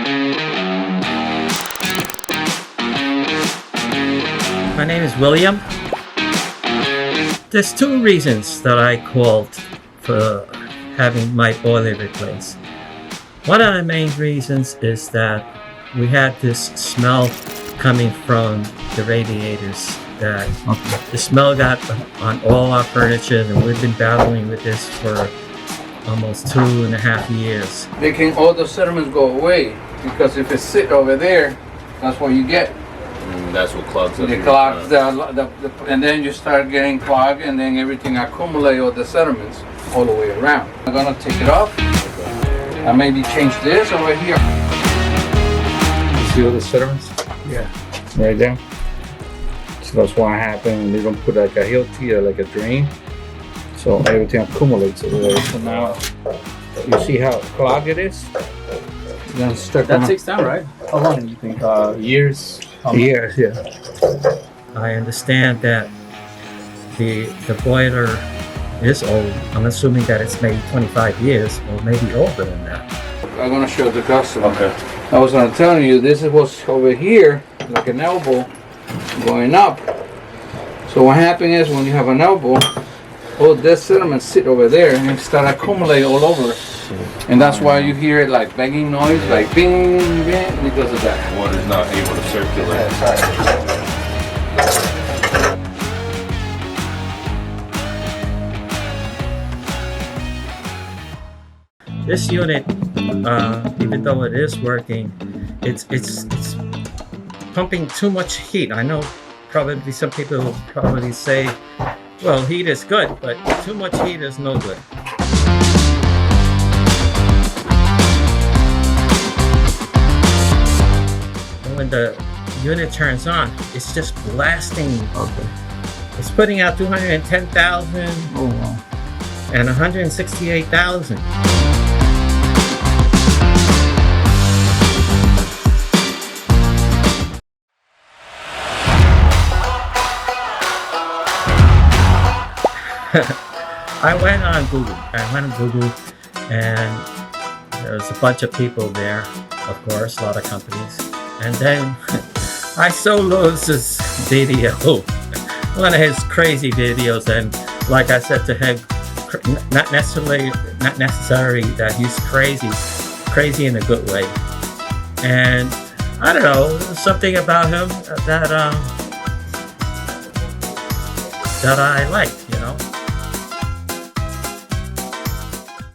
My name is William. There's two reasons that I called for having my boiler replaced. One of the main reasons is that we had this smell coming from the radiators. That the smell got on all our furniture, and we've been battling with this for almost 2.5 years. Making all the sediments go away, because if it sit over there, that's what you get. That's what clogs up. It clogs and then you start getting clogged, and then everything accumulate all the sediments all the way around. I'm gonna take it off. I maybe change this over here. You see all the sediments? Yeah. Right there. So that's what happened. They're gonna put like a hilti or like a drain, so everything accumulates over there. So now you see how clogged it is. Then stuck That on takes time, right? How long do you think? Years? years, yeah. I understand that the boiler is old. I'm assuming that it's maybe 25 years or maybe older than that. I'm gonna show the customer. Okay. I was gonna tell you, this is what's over here, like an elbow going up. So what happens is when you have an elbow, all this sediment sit over there and start accumulate all over. And that's why you hear it like banging noise, like bing, bing, because of that. Water's not able to circulate. This unit, even though it is working, it's pumping too much heat. I know probably some people will probably say, well, heat is good, but too much heat is no good. And when the unit turns on, it's just blasting. Okay. It's putting out 210,000 Oh wow. and 168,000. I went on Google and there was a bunch of people there, of course, a lot of companies. And then I saw Lewis's video, one of his crazy videos, and like I said to him, not necessary that he's crazy in a good way. And I don't know, something about him that I liked.